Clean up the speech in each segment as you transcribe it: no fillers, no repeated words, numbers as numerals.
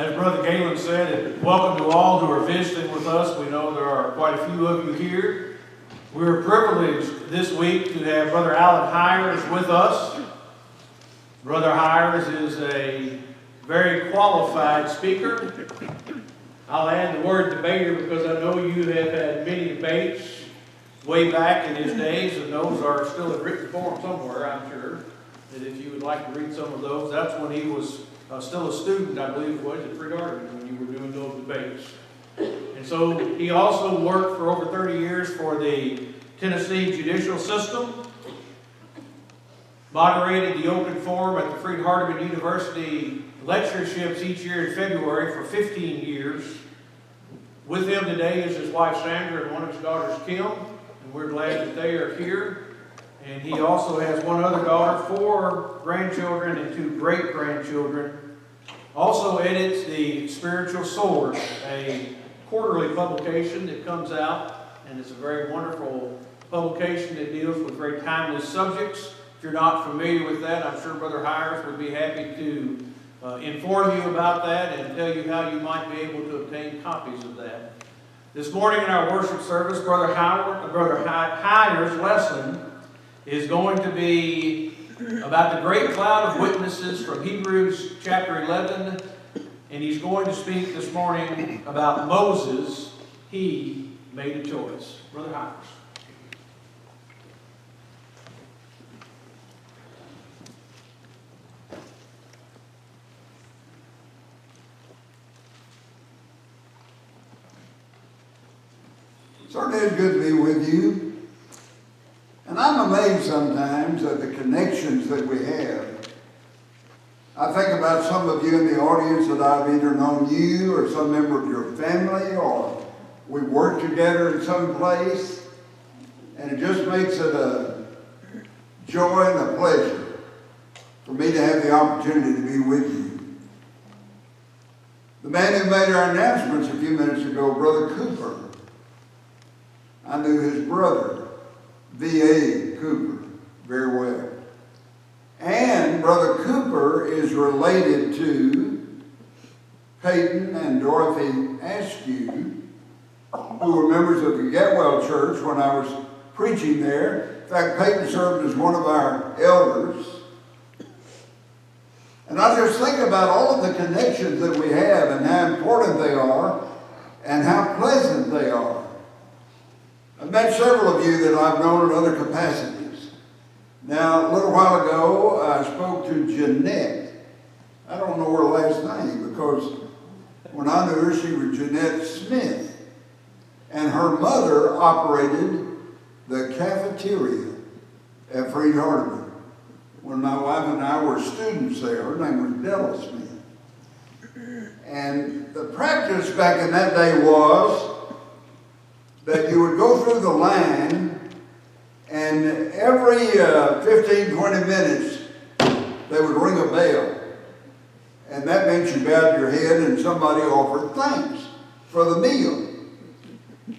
As Brother Galen said, welcome to all who are visiting with us. We know there are quite a few of you here. We're privileged this week to have Brother Alan Hires with us. Brother Hires is a very qualified speaker. I'll add the word debater because I know you have had many debates way back in his days, and those are still in written form somewhere, I'm sure. That if you would like to read some of those, that's when he was still a student, I believe it was, at Freed Hardeman when you were doing those debates. And so he also worked for over 30 years for the Tennessee judicial system, moderated the open forum at the Freed Hardeman University lectureships each year in February for 15 years. With him today is his wife Sandra and one of his daughters Kim, and we're glad that they are here. And he also has one other daughter, 4 grandchildren, and 2 great-grandchildren. Also edits the Spiritual Sword, a quarterly publication that comes out, and it's a very wonderful publication that deals with very timely subjects. If you're not familiar with that, I'm sure Brother Hires would be happy to inform you about that and tell you how you might be able to obtain copies of that. This morning in our worship service, Brother Hires' lesson is going to be about the great cloud of witnesses from Hebrews chapter 11, and he's going to speak this morning about Moses. He made a choice. Brother Hires. Certainly it's good to be with you. And I'm amazed sometimes at the connections that we have. I think about some of you in the audience that I've either known you or some member of your family, or we've worked together in some place. And it just makes it a joy and a pleasure for me to have the opportunity to be with you. The man who made our announcements a few minutes ago, Brother Cooper, I knew his brother, V.A. Cooper, very well. And Brother Cooper is related to Peyton and Dorothy Askew, who were members of the Getwell Church when I was preaching there. In fact, Peyton served as one of our elders. And I just think about all of the connections that we have and how important they are and how pleasant they are. I've met several of you that I've known in other capacities. Now, a little while ago, I spoke to Jeanette. I don't know her last name because when I knew her, she was Jeanette Smith. And her mother operated the cafeteria at Freed Hardeman when my wife and I were students there. Her name was Della Smith. And the practice back in that day was that you would go through the line, and every 15, 20 minutes, they would ring a bell. And that meant you bowed your head and somebody offered thanks for the meal.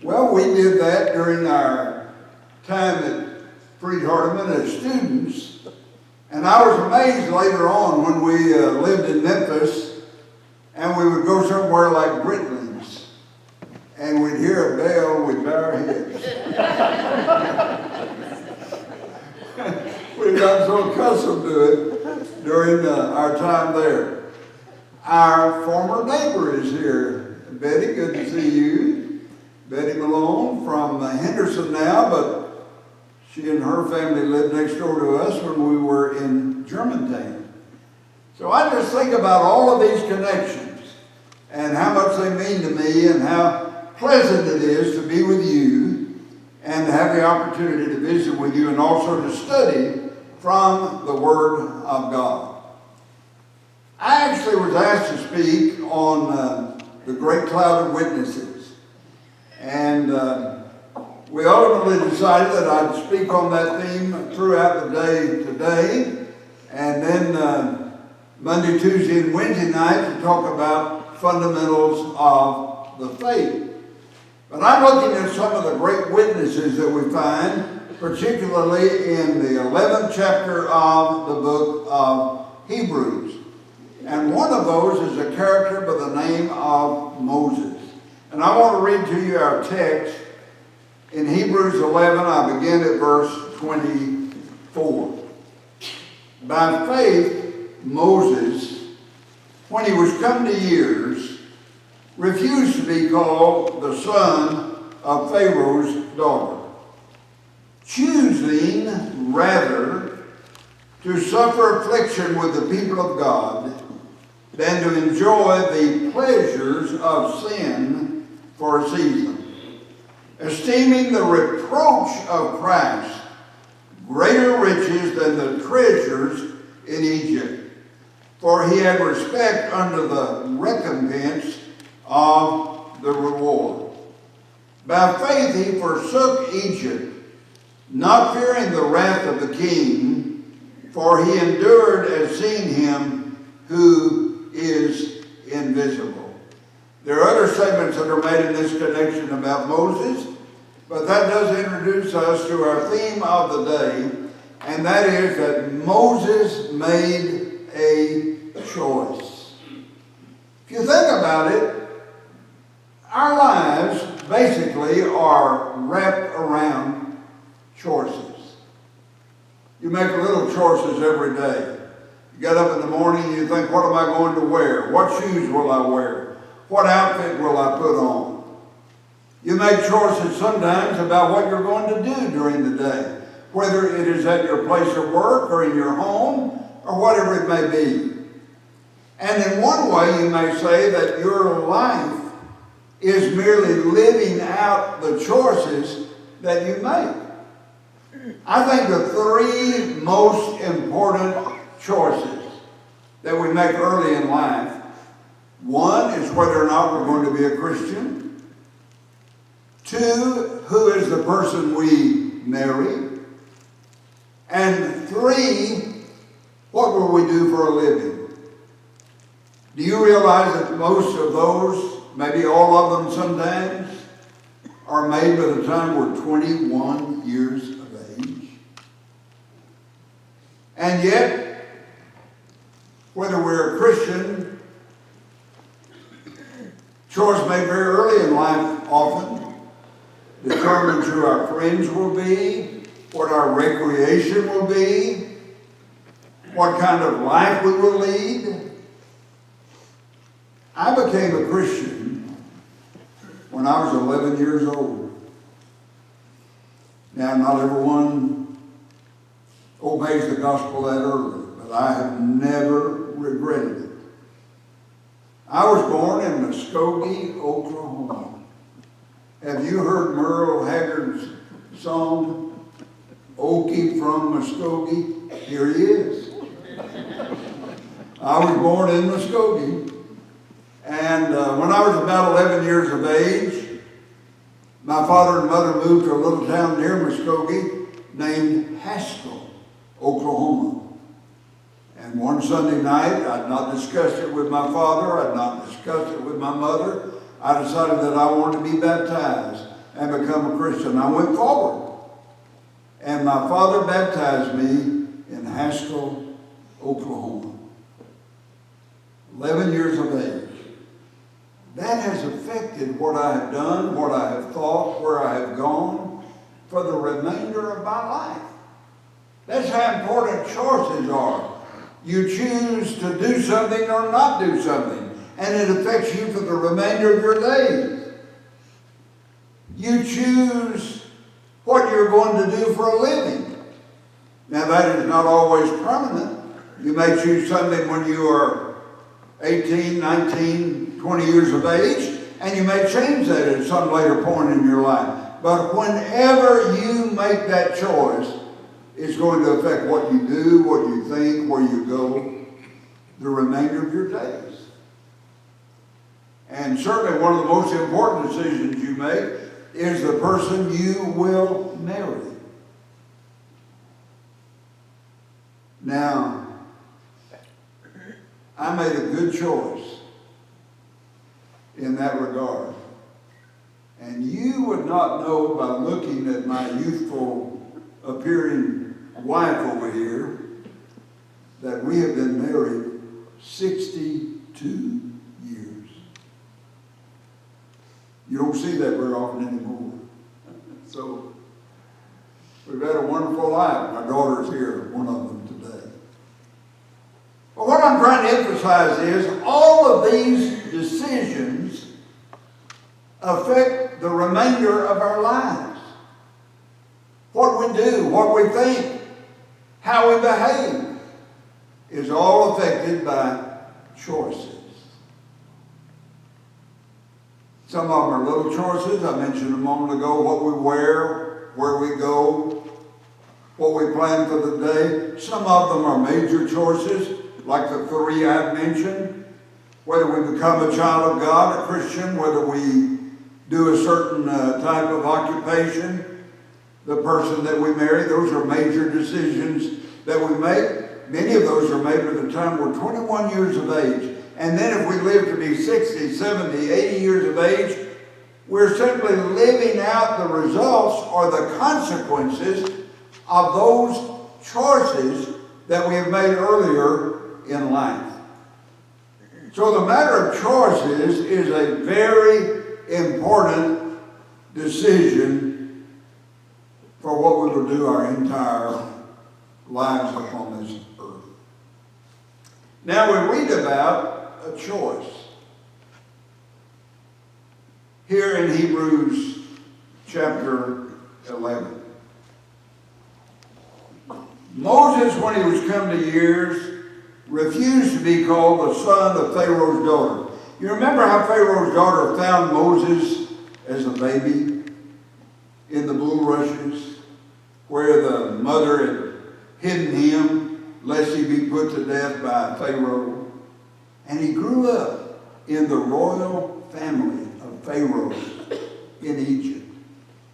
Well, we did that during our time at Freed Hardeman as students. And I was amazed later on when we lived in Memphis, and we would go somewhere like Britlin's. And we'd hear a bell, we'd bow our heads. We've gotten so accustomed to it during our time there. Our former neighbor is here. Betty, good to see you. Betty Malone from Henderson now, but she and her family lived next door to us when we were in Germantown. So I just think about all of these connections and how much they mean to me and how pleasant it is to be with you and to have the opportunity to visit with you and also to study from the Word of God. I actually was asked to speak on the great cloud of witnesses, and we ultimately decided that I'd speak on that theme throughout the day today, and then Monday, Tuesday, and Wednesday night to talk about fundamentals of the faith. But I'm looking at some of the great witnesses that we find, particularly in the 11th chapter of the book of Hebrews. And one of those is a character by the name of Moses. And I want to read to you our text in Hebrews 11. I begin at verse 24. By faith, Moses, when he was come to years, refused to be called the son of Pharaoh's daughter, choosing rather to suffer affliction with the people of God than to enjoy the pleasures of sin for a season, esteeming the reproach of Christ greater riches than the treasures in Egypt, for he had respect unto the recompense of the reward. By faith he forsook Egypt, not fearing the wrath of the king, for he endured as seeing him who is invisible. There are other statements that are made in this connection about Moses, but that does introduce us to our theme of the day, and that is that Moses made a choice. If you think about it, our lives basically are wrapped around choices. You make little choices every day. You get up in the morning and you think, what am I going to wear? What shoes will I wear? What outfit will I put on? You make choices sometimes about what you're going to do during the day, whether it is at your place of work or in your home or whatever it may be. And in one way, you may say that your life is merely living out the choices that you make. I think the three most important choices that we make early in life, one is whether or not we're going to be a Christian. Two, who is the person we marry? And three, what will we do for a living? Do you realize that most of those, maybe all of them sometimes, are made by the time we're 21 years of age? And yet, whether we're a Christian, choice made very early in life often determines who our friends will be, what our recreation will be, what kind of life we will lead. I became a Christian when I was 11 years old. Now, not everyone obeys the gospel that early, but I have never regretted it. I was born in Muskogee, Oklahoma. Have you heard Merle Haggard's song, Okie from Muskogee? Here he is. I was born in Muskogee. And when I was about 11 years of age, my father and mother moved to a little town near Muskogee named Haskell, Oklahoma. And one Sunday night, I'd not discussed it with my father, I'd not discussed it with my mother. I decided that I wanted to be baptized and become a Christian. I went forward. And my father baptized me in Haskell, Oklahoma. 11 years of age. That has affected what I have done, what I have thought, where I have gone for the remainder of my life. That's how important choices are. You choose to do something or not do something, and it affects you for the remainder of your days. You choose what you're going to do for a living. Now, that is not always permanent. You may choose something when you are 18, 19, 20 years of age, and you may change that at some later point in your life. But whenever you make that choice, it's going to affect what you do, what you think, where you go, the remainder of your days. And certainly one of the most important decisions you make is the person you will marry. Now, I made a good choice in that regard. And you would not know by looking at my youthful appearing wife over here that we have been married 62 years. You don't see that very often anymore. So, we've had a wonderful life. My daughter's here, one of them today. But what I'm trying to emphasize is all of these decisions affect the remainder of our lives. What we do, what we think, how we behave is all affected by choices. Some of them are little choices. I mentioned a moment ago what we wear, where we go, what we plan for the day. Some of them are major choices, like the three I've mentioned. Whether we become a child of God, a Christian, whether we do a certain type of occupation, the person that we marry, those are major decisions that we make. Many of those are made by the time we're 21 years of age. And then if we live to be 60, 70, 80 years of age, we're simply living out the results or the consequences of those choices that we have made earlier in life. So the matter of choices is a very important decision for what we will do our entire lives upon this earth. Now we read about a choice here in Hebrews chapter 11. Moses, when he was come to years, refused to be called the son of Pharaoh's daughter. You remember how Pharaoh's daughter found Moses as a baby in the bulrushes, where the mother had hidden him lest he be put to death by Pharaoh. And he grew up in the royal family of Pharaoh in Egypt.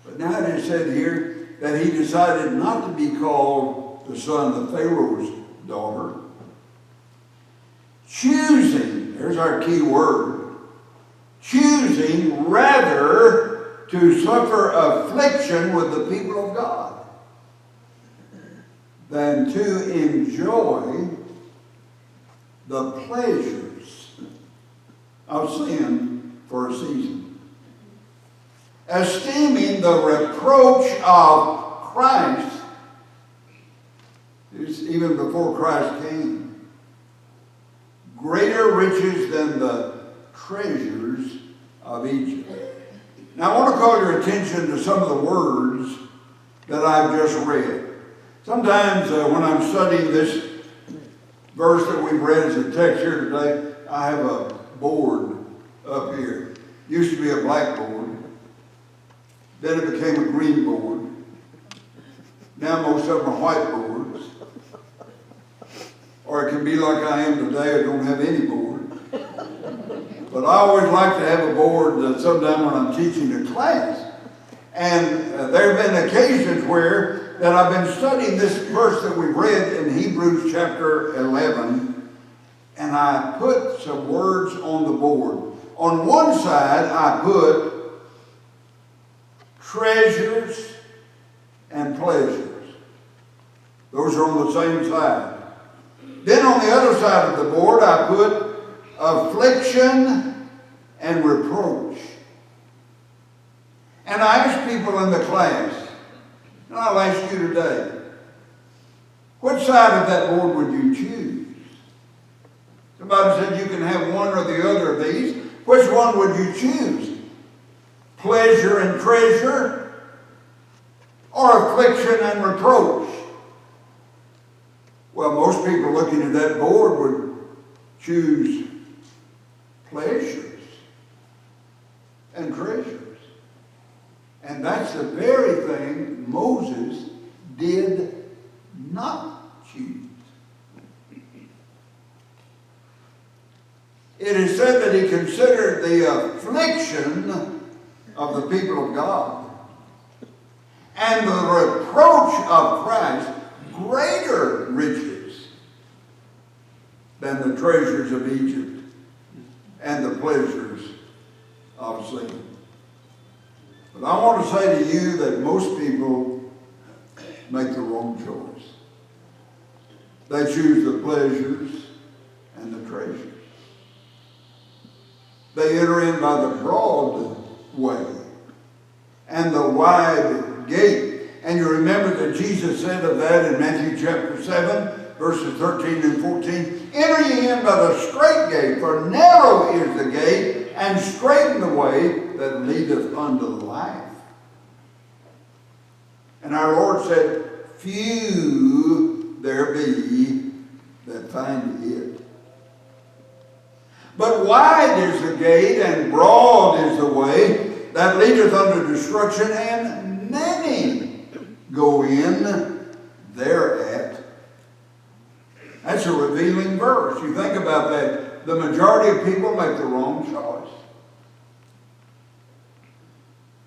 But now it is said here that he decided not to be called the son of Pharaoh's daughter, choosing, there's our key word, choosing rather to suffer affliction with the people of God than to enjoy the pleasures of sin for a season. Esteeming the reproach of Christ, even before Christ came, greater riches than the treasures of Egypt. Now I want to call your attention to some of the words that I've just read. Sometimes when I'm studying this verse that we've read as a text here today, I have a board up here. Used to be a blackboard. Then it became a green board. Now most of them are white boards. Or it can be like I am today, I don't have any board. But I always like to have a board sometime when I'm teaching a class. And there have been occasions where that I've been studying this verse that we read in Hebrews chapter 11, and I put some words on the board. On one side, I put treasures and pleasures. Those are on the same side. Then on the other side of the board, I put affliction and reproach. And I asked people in the class, and I'll ask you today, which side of that board would you choose? Somebody said you can have one or the other of these. Which one would you choose? Pleasure and treasure, or affliction and reproach? Well, most people looking at that board would choose pleasures and treasures. And that's the very thing Moses did not choose. It is said that he considered the affliction of the people of God and the reproach of Christ greater riches than the treasures of Egypt and the pleasures of sin. But I want to say to you that most people make the wrong choice. They choose the pleasures and the treasures. They enter in by the broad way and the wide gate. And you remember that Jesus said of that in Matthew chapter 7, verses 13 and 14, enter ye in by the strait gate, for narrow is the gate, and straight the way that leadeth unto life. And our Lord said, few there be that find it. But wide is the gate, and broad is the way that leadeth unto destruction, and many go in thereat. That's a revealing verse. You think about that. The majority of people make the wrong choice.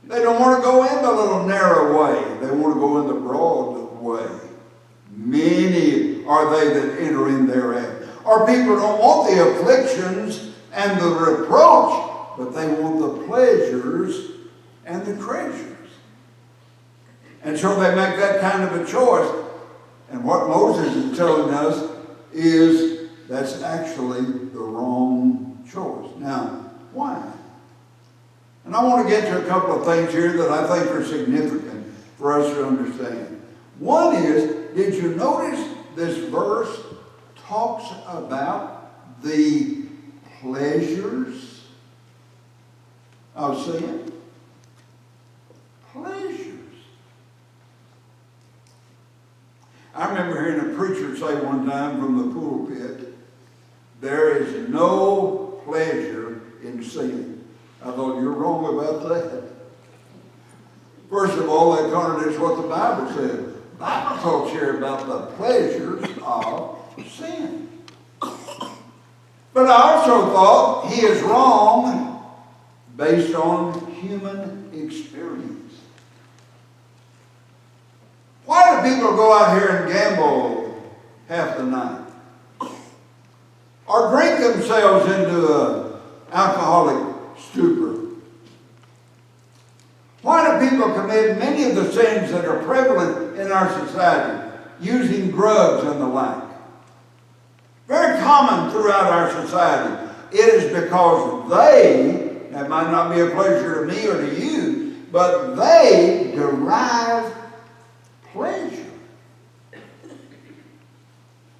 They don't want to go in the little narrow way. They want to go in the broad way. Many are they that enter in thereat. Or people don't want the afflictions and the reproach, but they want the pleasures and the treasures. And so they make that kind of a choice. And what Moses is telling us is that's actually the wrong choice. Now, why? And I want to get to a couple of things here that I think are significant for us to understand. One is, did you notice this verse talks about the pleasures of sin? Pleasures. I remember hearing a preacher say one time from the pulpit, there is no pleasure in sin. I thought, you're wrong about that. First of all, that contradicts what the Bible said. The Bible talks here about the pleasures of sin. But I also thought he is wrong based on human experience. Why do people go out here and gamble half the night? Or drink themselves into an alcoholic stupor? Why do people commit many of the sins that are prevalent in our society, using drugs and the like? Very common throughout our society. It is because that might not be a pleasure to me or to you, but they derive pleasure.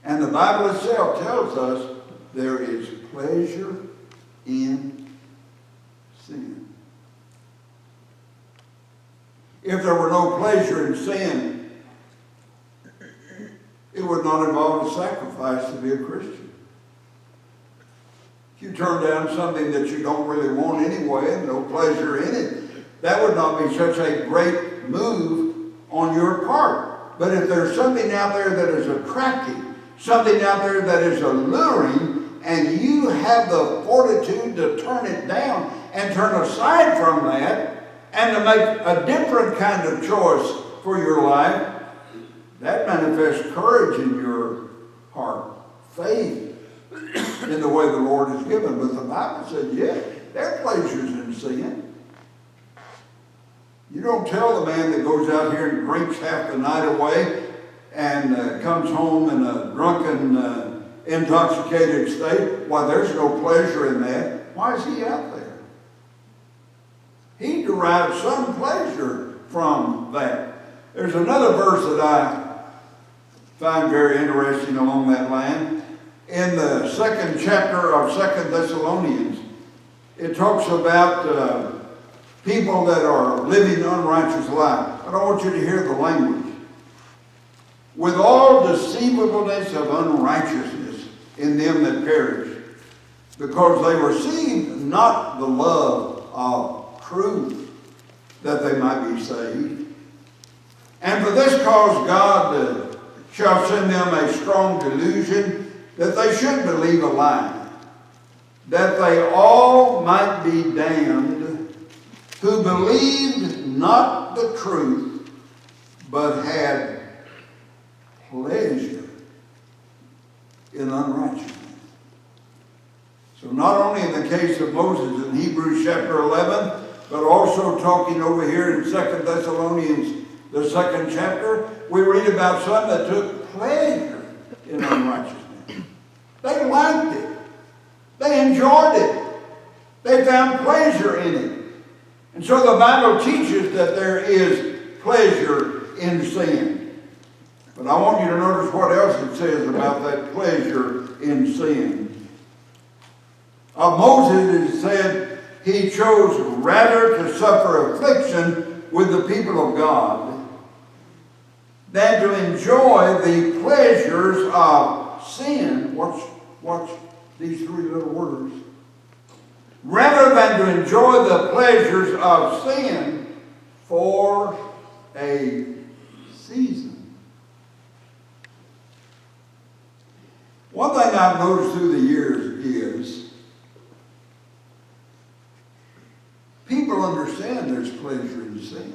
And the Bible itself tells us there is pleasure in sin. If there were no pleasure in sin, it would not involve a sacrifice to be a Christian. If you turn down something that you don't really want anyway and no pleasure in it, that would not be such a great move on your part. But if there's something out there that is attractive, something out there that is alluring, and you have the fortitude to turn it down and turn aside from that and to make a different kind of choice for your life, that manifests courage in your heart, faith in the way the Lord has given. But the Bible said, yes, there are pleasures in sin. You don't tell the man that goes out here and drinks half the night away and comes home in a drunken, intoxicated state, why, there's no pleasure in that. Why is he out there? He derives some pleasure from that. There's another verse that I find very interesting along that line. In the second chapter of 2 Thessalonians, it talks about people that are living unrighteous lives. I don't want you to hear the language. With all deceivableness of unrighteousness in them that perish, because they received not the love of truth, that they might be saved. And for this cause God shall send them a strong delusion, that they should believe a lie, that they all might be damned, who believed not the truth, but had pleasure in unrighteousness. So not only in the case of Moses in Hebrews chapter 11, but also talking over here in 2 Thessalonians, the 2nd chapter, we read about some that took pleasure in unrighteousness. They liked it. enjoyed it. They found pleasure in it. And so the Bible teaches that there is pleasure in sin. But I want you to notice what else it says about that pleasure in sin. Of Moses it said he chose rather to suffer affliction with the people of God than to enjoy the pleasures of sin. Watch these three little words. Rather than to enjoy the pleasures of sin for a season. One thing I've noticed through the years is people understand there's pleasure in sin.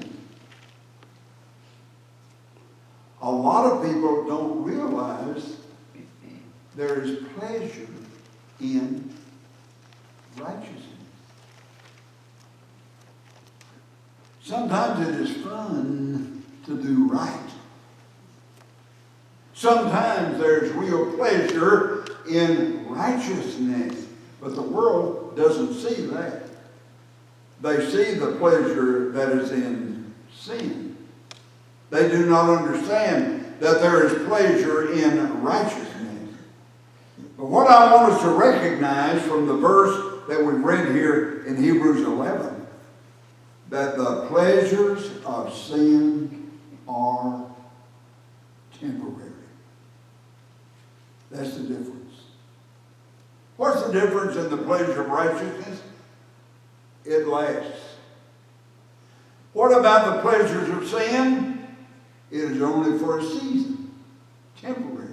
A lot of people don't realize there is pleasure in righteousness. Sometimes it is fun to do right. Sometimes there's real pleasure in righteousness, but the world doesn't see that. They see the pleasure that is in sin. They do not understand that there is pleasure in righteousness. But what I want us to recognize from the verse that we've read here in Hebrews 11, that the pleasures of sin are temporary. That's the difference. What's the difference in the pleasure of righteousness? It lasts. What about the pleasures of sin? It is only for a season, temporary.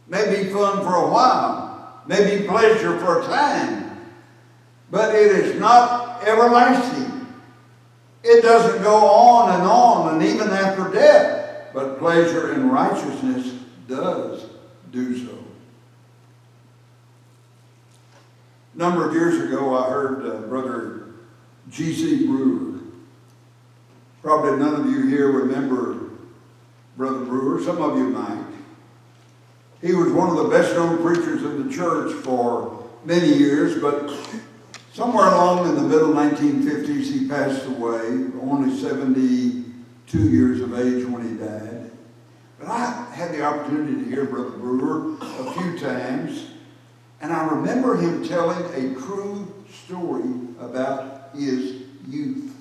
Maybe fun for a while, maybe pleasure for a time, but it is not everlasting. It doesn't go on, and even after death, but pleasure in righteousness does do so. A number of years ago, I heard Brother G.C. Brewer. Probably none of you here remember Brother Brewer. Some of you might. He was one of the best-known preachers in the church for many years, but somewhere along in the middle 1950s, he passed away, only 72 years of age when he died. But I had the opportunity to hear Brother Brewer a few times, and I remember him telling a true story about his youth.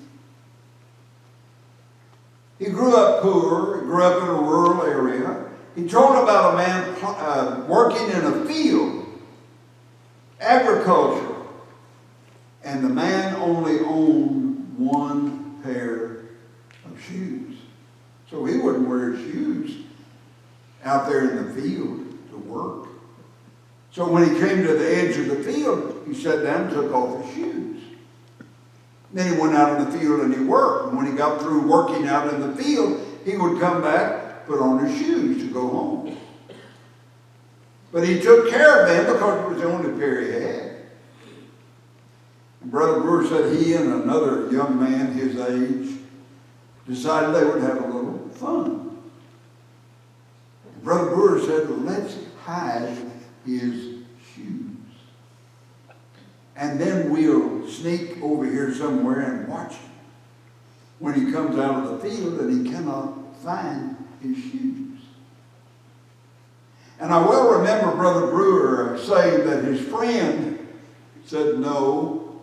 He grew up poor, he grew up in a rural area. He told about a man working in a field, agriculture, and the man only owned one pair of shoes. So he wouldn't wear his shoes out there in the field to work. So when he came to the edge of the field, he sat down and took off his shoes. Then he went out in the field and he worked. And when he got through working out in the field, he would come back, put on his shoes to go home. But he took care of them because it was the only pair he had. And Brother Brewer said he and another young man his age decided they would have a little fun. And Brother Brewer said, let's hide his shoes. And then we'll sneak over here somewhere and watch him when he comes out of the field and he cannot find his shoes. And I well remember Brother Brewer saying that his friend said, no,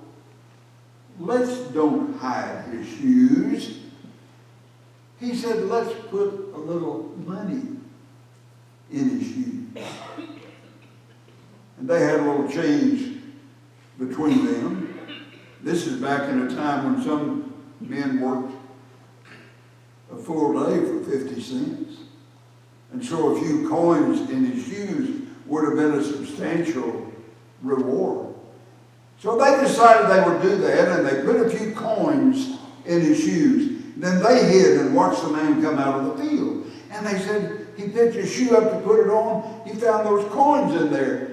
let's don't hide his shoes. He said, let's put a little money in his shoes. And they had a little change between them. This is back in a time when some men worked a full day for 50 cents. And so a few coins in his shoes would have been a substantial reward. So they decided they would do that, and they put a few coins in his shoes. Then they hid and watched the man come out of the field. And they said, he picked his shoe up to put it on, he found those coins in there.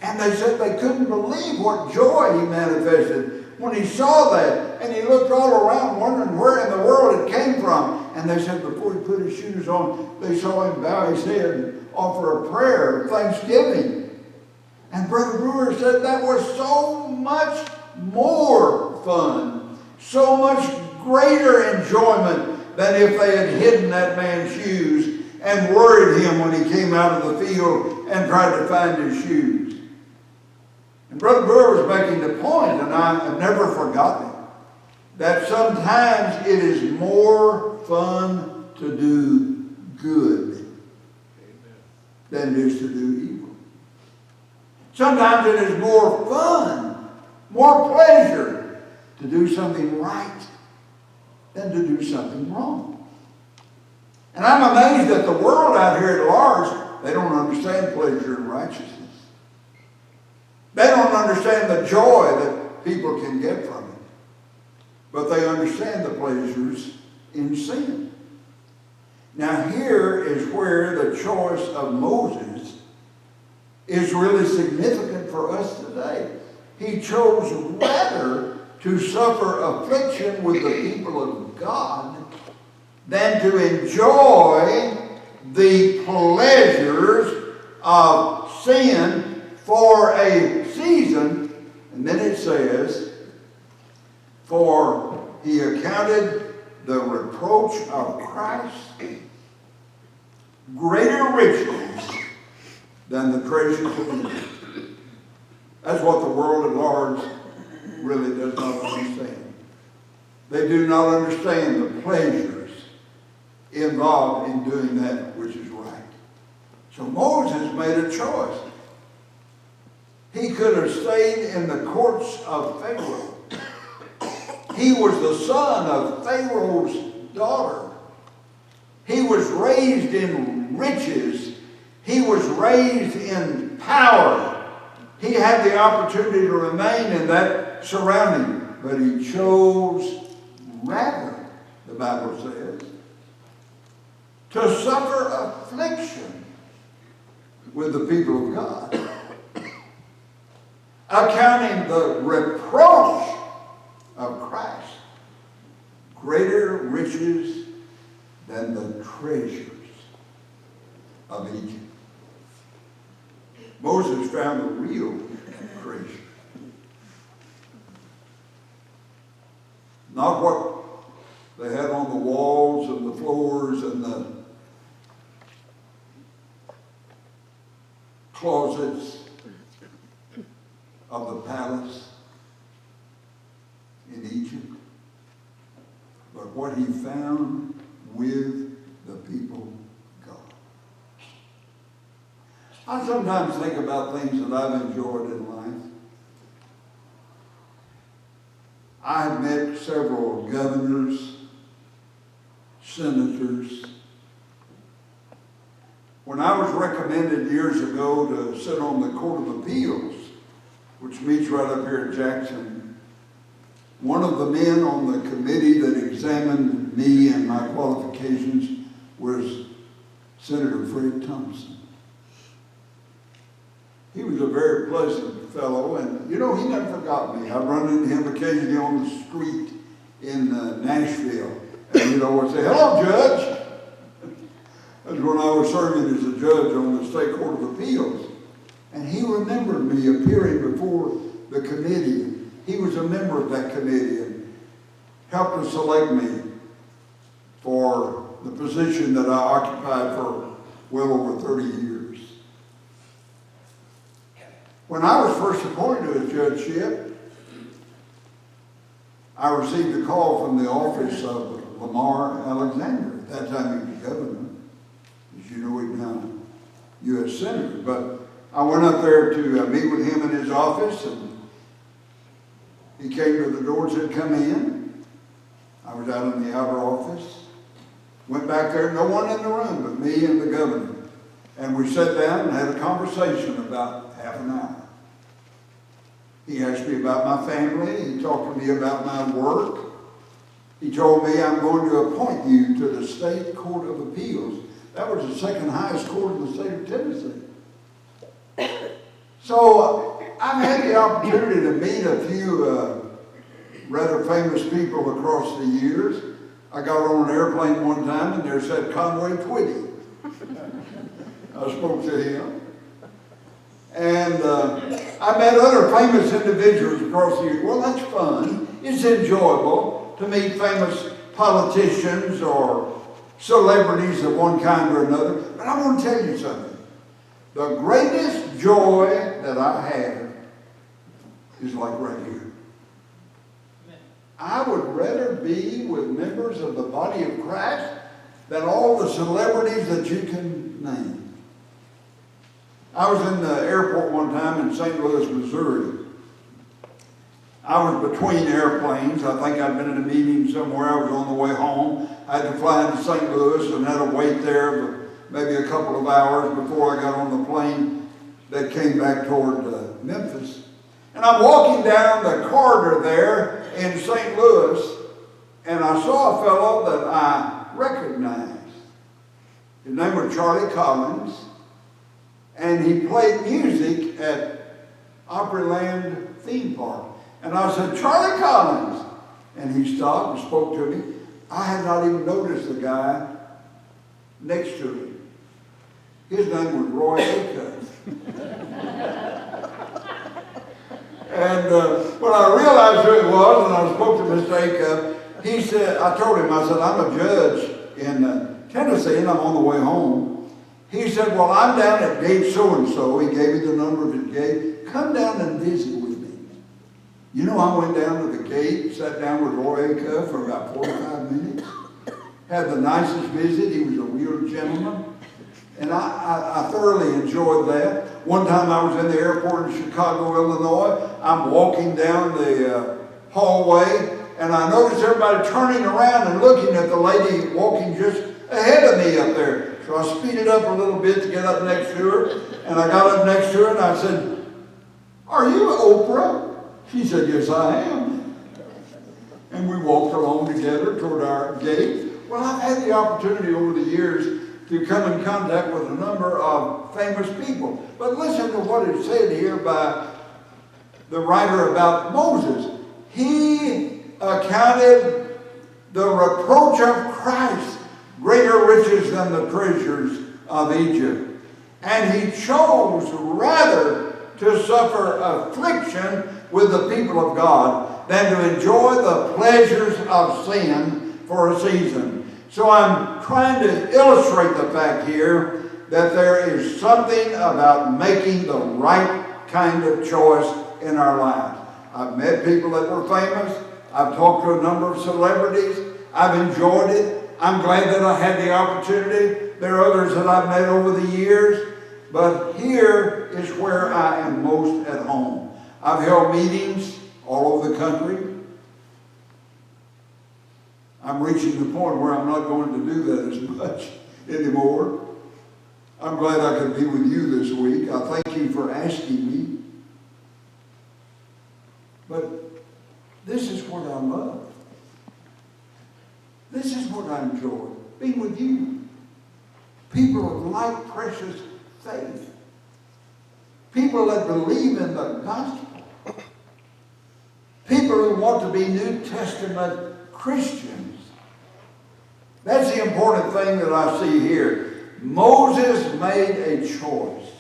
And they said they couldn't believe what joy he manifested when he saw that. And he looked all around wondering where in the world it came from. And they said before he put his shoes on, they saw him bow his head and offer a prayer of thanksgiving. And Brother Brewer said that was so much more fun, so much greater enjoyment than if they had hidden that man's shoes and worried him when he came out of the field and tried to find his shoes. And Brother Brewer was making the point, and I have never forgotten it, that sometimes it is more fun to do good than it is to do evil. Sometimes it is more fun, more pleasure to do something right than to do something wrong. And I'm amazed that the world out here at large, they don't understand pleasure and righteousness. They don't understand the joy that people can get from it. But they understand the pleasures in sin. Now here is where the choice of Moses is really significant for us today. He chose rather to suffer affliction with the people of God than to enjoy the pleasures of sin for a season. And then it says, for he accounted the reproach of Christ greater riches than the treasures of Egypt. That's what the world at large really does not understand. They do not understand the pleasures involved in doing that which is right. So Moses made a choice. He could have stayed in the courts of Pharaoh. He was the son of Pharaoh's daughter. He was raised in riches. He was raised in power. He had the opportunity to remain in that surrounding, but he chose rather, the Bible says, to suffer affliction with the people of God, accounting the reproach of Christ greater riches than the treasures of Egypt. Moses found the real treasure. Not what they had on the walls and the floors and the closets of the palace in Egypt, but what he found with the people of God. I sometimes think about things that I've enjoyed in life. I've met several governors, senators. When I was recommended years ago to sit on the Court of Appeals, which meets right up here at Jackson, one of the men on the committee that examined me and my qualifications was Senator Fred Thompson. He was a very pleasant fellow, and you know, he never forgot me. I've run into him occasionally on the street in Nashville, and he'd always say, "Hello, Judge." That's when I was serving as a judge on the State Court of Appeals. And he remembered me appearing before the committee. He was a member of that committee and helped to select me for the position that I occupied for well over 30 years. When I was first appointed to a judgeship, I received a call from the office of Lamar Alexander. At that time he was governor. As you know, he's now U.S. Senator. But I went up there to meet with him in his office, and he came to the door and said, "Come in." I was out in the outer office. Went back there, no one in the room but me and the governor. And we sat down and had a conversation about half an hour. He asked me about my family. He talked to me about my work. He told me, "I'm going to appoint you to the State Court of Appeals." That was the second highest court in the state of Tennessee. So I've had the opportunity to meet a few rather famous people across the years. I got on an airplane one time and there sat Conway Twitty. I spoke to him. And I met other famous individuals across the years. Well, that's fun. It's enjoyable to meet famous politicians or celebrities of one kind or another. But I want to tell you something. The greatest joy that I have is like right here. I would rather be with members of the body of Christ than all the celebrities that you can name. I was in the airport one time in St. Louis, Missouri. I was between airplanes. I think I'd been in a meeting somewhere. I was on the way home. I had to fly into St. Louis and had to wait there for maybe a couple of hours before I got on the plane that came back toward Memphis. And I'm walking down the corridor there in St. Louis, and I saw a fellow that I recognized. His name was Charlie Collins, and he played music at Opryland theme park. And I said, "Charlie Collins." And he stopped and spoke to me. I had not even noticed the guy next to him. His name was Roy Acuff. And when I realized who it was, and I spoke to Mr. Acuff, he said, I told him, I said, "I'm a judge in Tennessee, and I'm on the way home." He said, "Well, I'm down at gate so-and-so." He gave me the number of his gate. "Come down and visit with me." You know, I went down to the gate, sat down with Roy Acuff for about 45 minutes. Had the nicest visit. He was a real gentleman. And I thoroughly enjoyed that. One time I was in the airport in Chicago, Illinois. I'm walking down the hallway, and I noticed everybody turning around and looking at the lady walking just ahead of me up there. So I speeded up a little bit to get up next to her, and I got up next to her and I said, "Are you Oprah?" She said, "Yes, I am." And we walked along together toward our gate. Well, I've had the opportunity over the years to come in contact with a number of famous people. But listen to what is said here by the writer about Moses. He accounted the reproach of Christ greater riches than the treasures of Egypt. And he chose rather to suffer affliction with the people of God than to enjoy the pleasures of sin for a season. So I'm trying to illustrate the fact here that there is something about making the right kind of choice in our lives. I've met people that were famous. I've talked to a number of celebrities. I've enjoyed it. I'm glad that I had the opportunity. There are others that I've met over the years. But here is where I am most at home. I've held meetings all over the country. I'm reaching the point where I'm not going to do that as much anymore. I'm glad I could be with you this week. I thank you for asking me. But this is what I love. This is what I enjoy, being with you. People of like precious faith. People that believe in the gospel. People who want to be New Testament Christians. That's the important thing that I see here. Moses made a choice.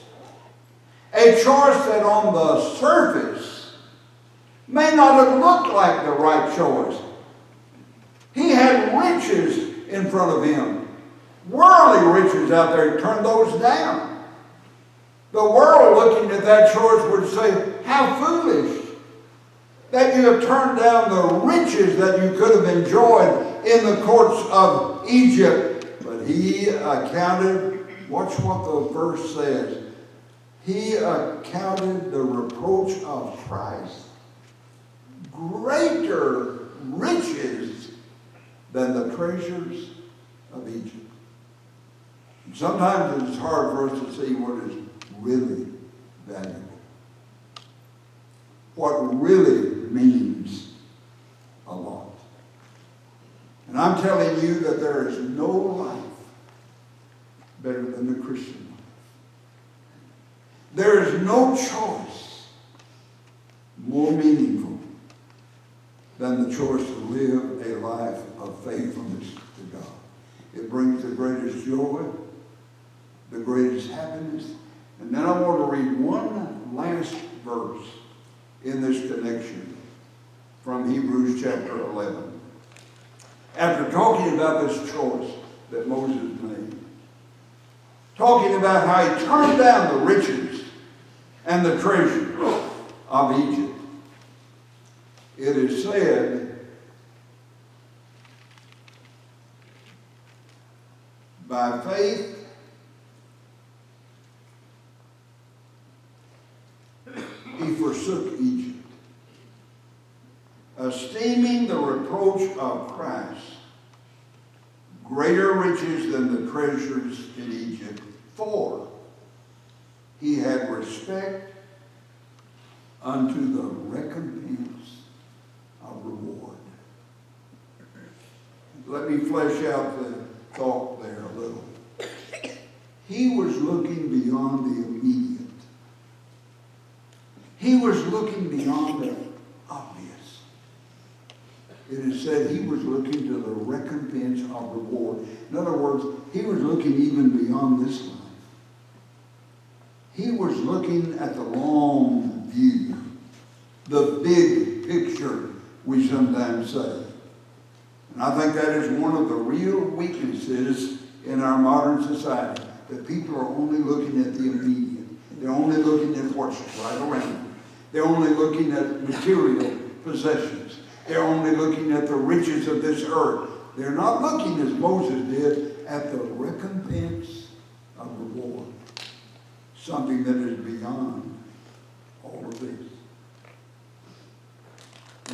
A choice that on the surface may not have looked like the right choice. He had riches in front of him. Worldly riches out there. He turned those down. The world looking at that choice would say, "How foolish that you have turned down the riches that you could have enjoyed in the courts of Egypt." But he accounted, watch what the verse says, he accounted the reproach of Christ greater riches than the treasures of Egypt. And sometimes it's hard for us to see what is really valuable. What really means a lot. And I'm telling you that there is no life better than the Christian life. There is no choice more meaningful than the choice to live a life of faithfulness to God. It brings the greatest joy, the greatest happiness. And then I want to read one last verse in this connection from Hebrews chapter 11. After talking about this choice that Moses made, talking about how he turned down the riches and the treasure of Egypt, it is said, by faith, he forsook Egypt, esteeming the reproach of Christ greater riches than the treasures in Egypt, for he had respect unto the recompense of reward. Let me flesh out the thought there a little. He was looking beyond the immediate. He was looking beyond the obvious. It is said he was looking to the recompense of reward. In other words, he was looking even beyond this life. He was looking at the long view, the big picture, we sometimes say. And I think that is one of the real weaknesses in our modern society, that people are only looking at the immediate. They're only looking at what's right around them. They're only looking at material possessions. They're only looking at the riches of this earth. They're not looking, as Moses did, at the recompense of reward. Something that is beyond all of this.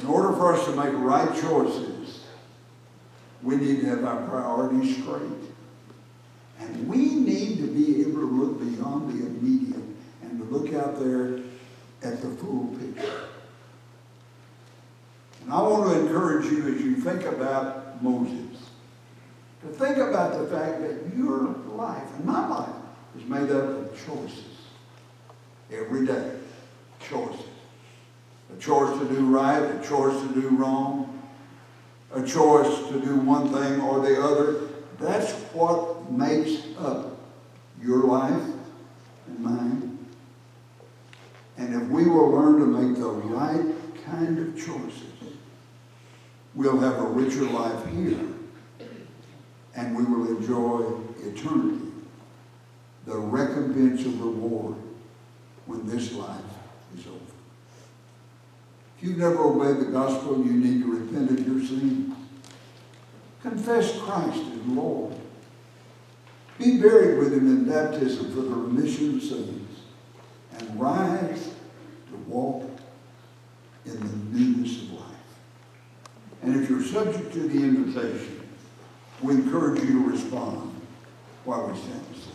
In order for us to make right choices, we need to have our priorities straight. And we need to be able to look beyond the immediate and to look out there at the full picture. And I want to encourage you, as you think about Moses, to think about the fact that your life and my life is made up of choices. Every day, choices. A choice to do right, a choice to do wrong, a choice to do one thing or the other. That's what makes up your life and mine. And if we will learn to make the right kind of choices, we'll have a richer life here, and we will enjoy eternity, the recompense of reward when this life is over. If you've never obeyed the gospel, you need to repent of your sins. Confess Christ as Lord. Be buried with him in baptism for the remission of sins, and rise to walk in the newness of life. And if you're subject to the invitation, we encourage you to respond while we stand and sing.